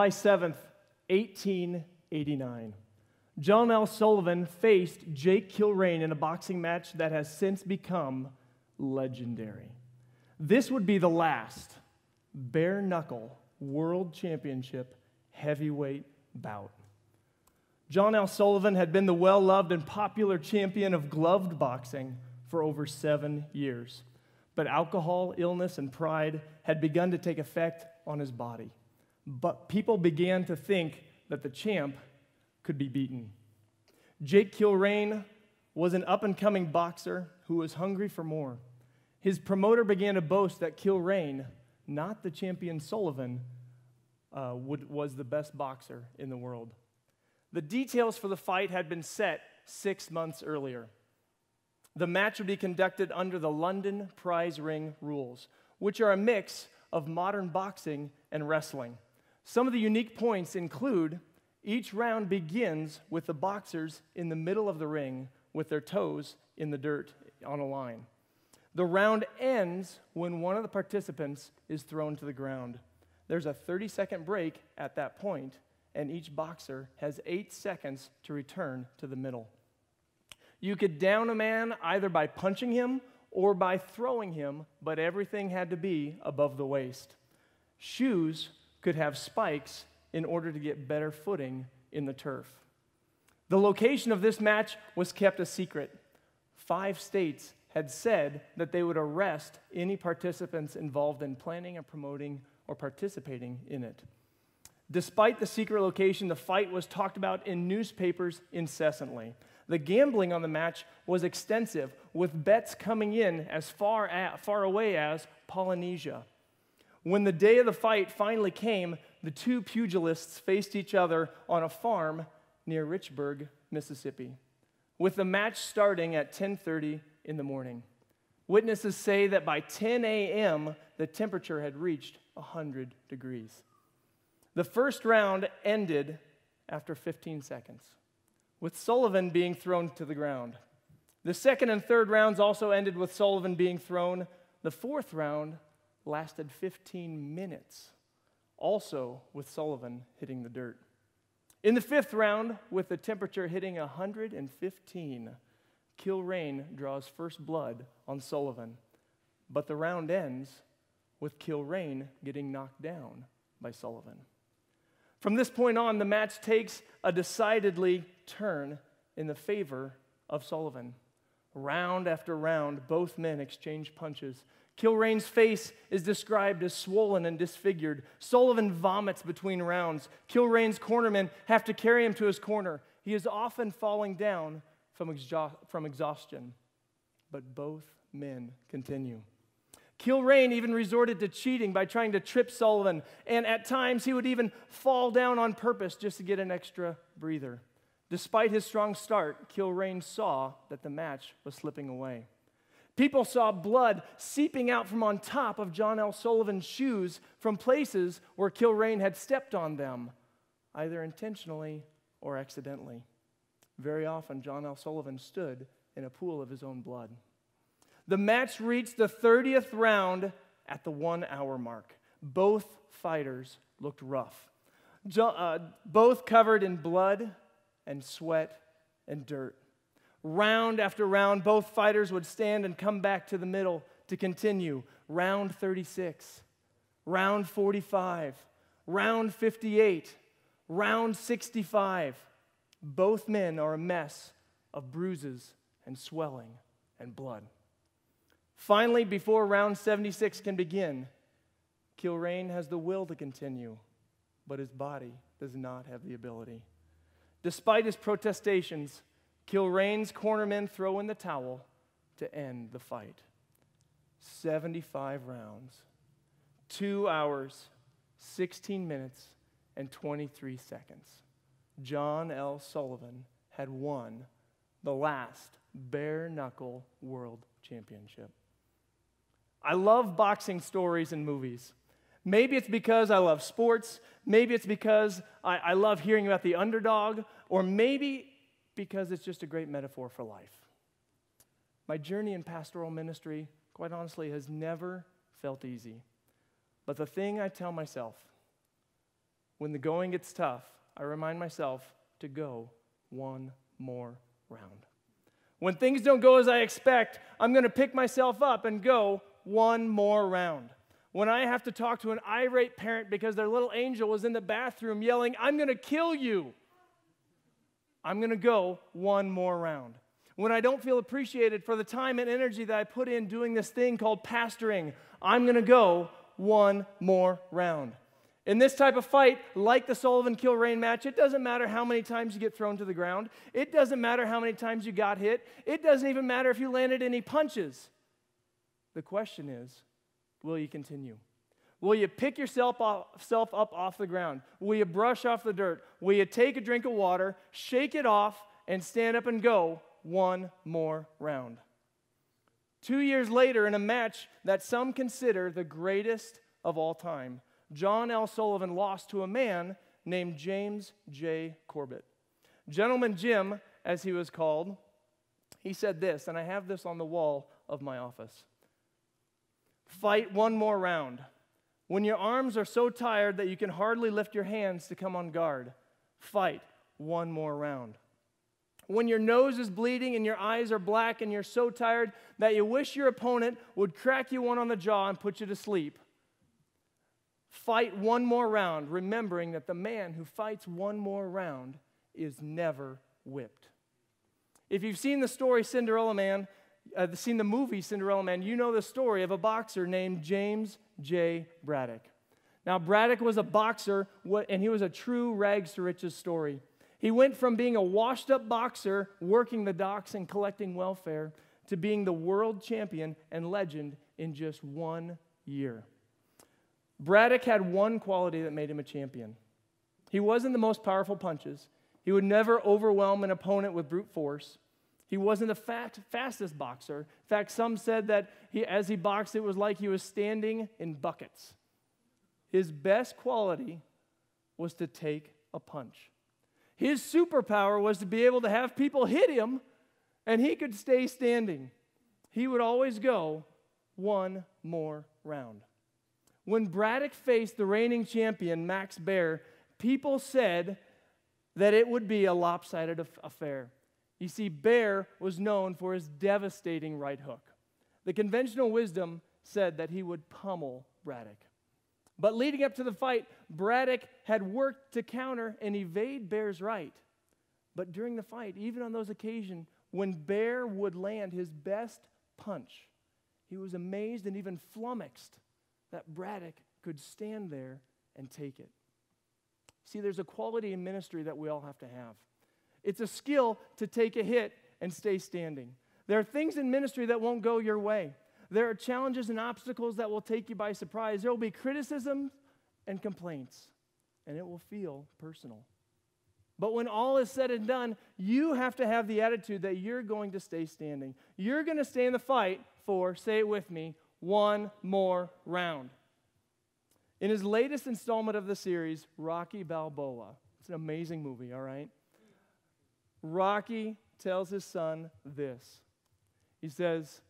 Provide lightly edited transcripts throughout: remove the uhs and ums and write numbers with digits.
July 7th, 1889. John L. Sullivan faced Jake Kilrain in a boxing match that has since become legendary. This would be the last bare-knuckle world championship heavyweight bout. John L. Sullivan had been the well-loved and popular champion of gloved boxing for over 7 years. But alcohol, illness, and pride had begun to take effect on his body. But people began to think that the champ could be beaten. Jake Kilrain was an up-and-coming boxer who was hungry for more. His promoter began to boast that Kilrain, not the champion Sullivan, was the best boxer in the world. The details for the fight had been set 6 months earlier. The match would be conducted under the London prize ring rules, which are a mix of modern boxing and wrestling. Some of the unique points include each round begins with the boxers in the middle of the ring with their toes in the dirt on a line. The round ends when one of the participants is thrown to the ground. There's a 30-second break at that point, and each boxer has 8 seconds to return to the middle. You could down a man either by punching him or by throwing him, but everything had to be above the waist. Shoes could have spikes in order to get better footing in the turf. The location of this match was kept a secret. 5 states had said that they would arrest any participants involved in planning and promoting or participating in it. Despite the secret location, the fight was talked about in newspapers incessantly. The gambling on the match was extensive, with bets coming in as far away as Polynesia. When the day of the fight finally came, the two pugilists faced each other on a farm near Richburg, Mississippi, with the match starting at 10:30 in the morning. Witnesses say that by 10 a.m., the temperature had reached 100 degrees. The first round ended after 15 seconds, with Sullivan being thrown to the ground. The second and third rounds also ended with Sullivan being thrown. The fourth round lasted 15 minutes, also with Sullivan hitting the dirt. In the fifth round, with the temperature hitting 115, Kilrain draws first blood on Sullivan, but the round ends with Kilrain getting knocked down by Sullivan. From this point on, the match takes a decidedly turn in the favor of Sullivan. Round after round, both men exchange punches. Kilrain's face is described as swollen and disfigured. Sullivan vomits between rounds. Kilrain's cornermen have to carry him to his corner. He is often falling down from exhaustion, but both men continue. Kilrain even resorted to cheating by trying to trip Sullivan, and at times he would even fall down on purpose just to get an extra breather. Despite his strong start, Kilrain saw that the match was slipping away. People saw blood seeping out from on top of John L. Sullivan's shoes from places where Kilrain had stepped on them, either intentionally or accidentally. Very often, John L. Sullivan stood in a pool of his own blood. The match reached the 30th round at the 1 hour mark. Both fighters looked rough, both covered in blood and sweat and dirt. Round after round, both fighters would stand and come back to the middle to continue. Round 36, round 45, round 58, round 65. Both men are a mess of bruises and swelling and blood. Finally, before round 76 can begin, Kilrain has the will to continue, but his body does not have the ability. Despite his protestations, Kilrain's cornermen throw in the towel to end the fight. 75 rounds, 2 hours, 16 minutes, and 23 seconds. John L. Sullivan had won the last bare-knuckle world championship. I love boxing stories and movies. Maybe it's because I love sports. Maybe it's because I love hearing about the underdog. Or maybe because it's just a great metaphor for life. My journey in pastoral ministry, quite honestly, has never felt easy. But the thing I tell myself when the going gets tough, I remind myself to go one more round. When things don't go as I expect, I'm going to pick myself up and go one more round. When I have to talk to an irate parent because their little angel was in the bathroom yelling, "I'm going to kill you," I'm going to go one more round. When I don't feel appreciated for the time and energy that I put in doing this thing called pastoring, I'm going to go one more round. In this type of fight, like the Sullivan-Kilrain match, it doesn't matter how many times you get thrown to the ground. It doesn't matter how many times you got hit. It doesn't even matter if you landed any punches. The question is, will you continue? Will you pick yourself up off the ground? Will you brush off the dirt? Will you take a drink of water, shake it off, and stand up and go one more round? 2 years later, in a match that some consider the greatest of all time, John L. Sullivan lost to a man named James J. Corbett. Gentleman Jim, as he was called, he said this, and I have this on the wall of my office. "Fight one more round. When your arms are so tired that you can hardly lift your hands to come on guard, fight one more round. When your nose is bleeding and your eyes are black and you're so tired that you wish your opponent would crack you one on the jaw and put you to sleep, fight one more round, remembering that the man who fights one more round is never whipped." If you've seen the story Cinderella Man, seen the movie Cinderella Man, you know the story of a boxer named James J. Braddock. Now, Braddock was a boxer, and he was a true rags to riches story. He went from being a washed-up boxer, working the docks and collecting welfare, to being the world champion and legend in just 1 year. Braddock had one quality that made him a champion. He wasn't the most powerful punches. He would never overwhelm an opponent with brute force. He wasn't the fastest boxer. In fact, some said that as he boxed, it was like he was standing in buckets. His best quality was to take a punch. His superpower was to be able to have people hit him, and he could stay standing. He would always go one more round. When Braddock faced the reigning champion, Max Baer, people said that it would be a lopsided affair. You see, Baer was known for his devastating right hook. The conventional wisdom said that he would pummel Braddock. But leading up to the fight, Braddock had worked to counter and evade Baer's right. But during the fight, even on those occasions when Baer would land his best punch, he was amazed and even flummoxed that Braddock could stand there and take it. See, there's a quality in ministry that we all have to have. It's a skill to take a hit and stay standing. There are things in ministry that won't go your way. There are challenges and obstacles that will take you by surprise. There will be criticism and complaints, and it will feel personal. But when all is said and done, you have to have the attitude that you're going to stay standing. You're going to stay in the fight for, say it with me, one more round. In his latest installment of the series, Rocky Balboa, it's an amazing movie, all right? Rocky tells his son this. He says,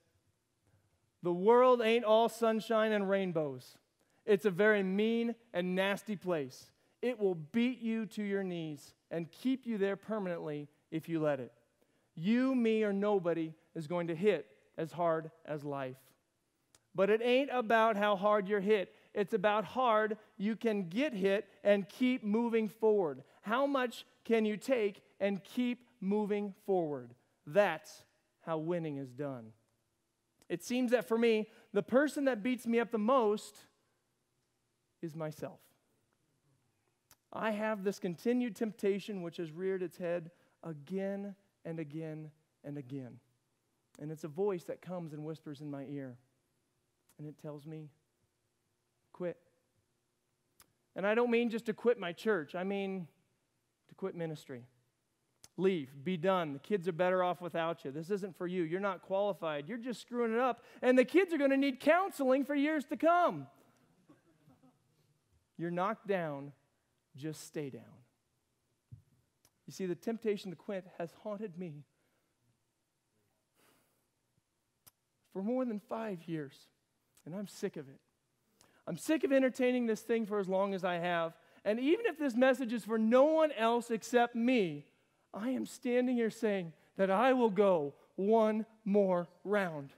"The world ain't all sunshine and rainbows. It's a very mean and nasty place. It will beat you to your knees and keep you there permanently if you let it. You, me, or nobody is going to hit as hard as life. But it ain't about how hard you're hit. It's about hard you can get hit and keep moving forward. How much can you take and keep moving forward? That's how winning is done." It seems that for me, the person that beats me up the most is myself. I have this continued temptation which has reared its head again and again and again. And it's a voice that comes and whispers in my ear. And it tells me, quit. And I don't mean just to quit my church. I mean to quit ministry. Leave. Be done. The kids are better off without you. This isn't for you. You're not qualified. You're just screwing it up. And the kids are going to need counseling for years to come. You're knocked down. Just stay down. You see, the temptation to quit has haunted me for more than 5 years. And I'm sick of it. I'm sick of entertaining this thing for as long as I have. And even if this message is for no one else except me, I am standing here saying that I will go one more round.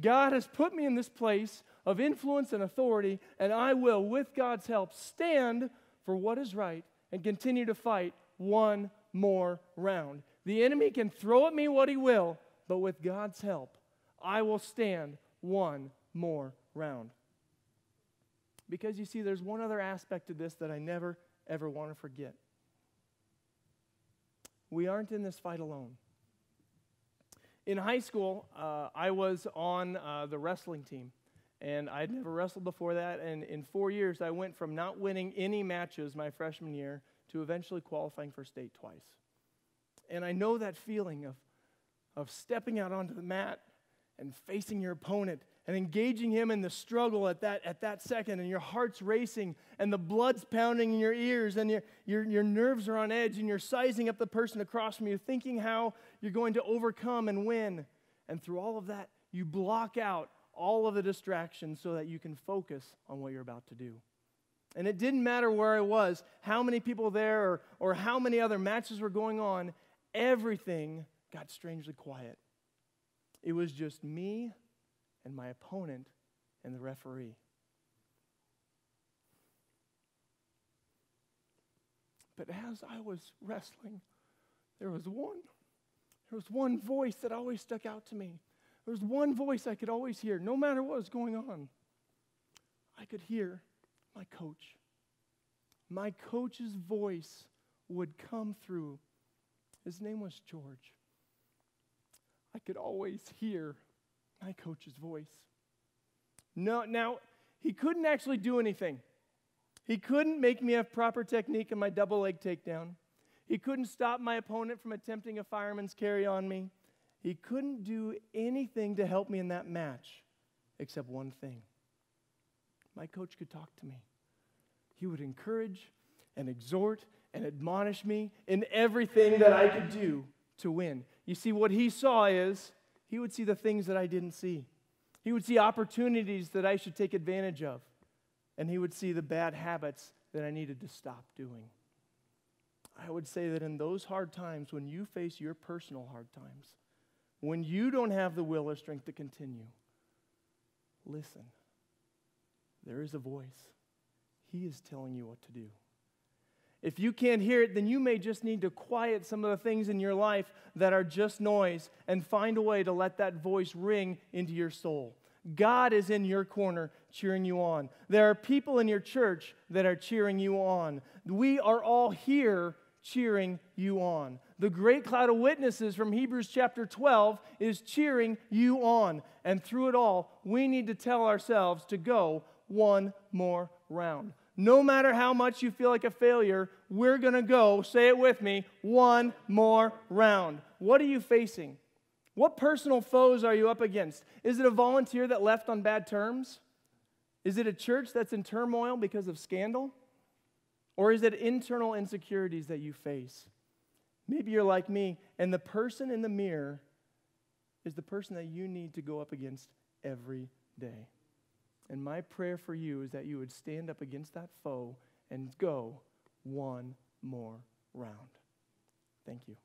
God has put me in this place of influence and authority, and I will, with God's help, stand for what is right and continue to fight one more round. The enemy can throw at me what he will, but with God's help, I will stand one more round. Because you see, there's one other aspect to this that I never, ever want to forget. We aren't in this fight alone. In high school, I was on the wrestling team, and I'd never wrestled before that, and in 4 years, I went from not winning any matches my freshman year to eventually qualifying for state twice. And I know that feeling of stepping out onto the mat and facing your opponent and engaging him in the struggle at that second, and your heart's racing, and the blood's pounding in your ears, and your nerves are on edge, and you're sizing up the person across from you, thinking how you're going to overcome and win. And through all of that, you block out all of the distractions so that you can focus on what you're about to do. And it didn't matter where I was, how many people there, or how many other matches were going on, everything got strangely quiet. It was just me and my opponent and the referee. But as I was wrestling, there was one voice that always stuck out to me. There was one voice I could always hear, no matter what was going on. I could hear my coach. My coach's voice would come through. His name was George. I could always hear my coach's voice. Now, he couldn't actually do anything. He couldn't make me have proper technique in my double leg takedown. He couldn't stop my opponent from attempting a fireman's carry on me. He couldn't do anything to help me in that match except one thing. My coach could talk to me. He would encourage and exhort and admonish me in everything that I could do to win. You see, what he saw is he would see the things that I didn't see. He would see opportunities that I should take advantage of. And he would see the bad habits that I needed to stop doing. I would say that in those hard times, when you face your personal hard times, when you don't have the will or strength to continue, listen. There is a voice. He is telling you what to do. If you can't hear it, then you may just need to quiet some of the things in your life that are just noise and find a way to let that voice ring into your soul. God is in your corner cheering you on. There are people in your church that are cheering you on. We are all here cheering you on. The great cloud of witnesses from Hebrews chapter 12 is cheering you on. And through it all, we need to tell ourselves to go one more round. No matter how much you feel like a failure, we're going to go, say it with me, one more round. What are you facing? What personal foes are you up against? Is it a volunteer that left on bad terms? Is it a church that's in turmoil because of scandal? Or is it internal insecurities that you face? Maybe you're like me, and the person in the mirror is the person that you need to go up against every day. And my prayer for you is that you would stand up against that foe and go one more round. Thank you.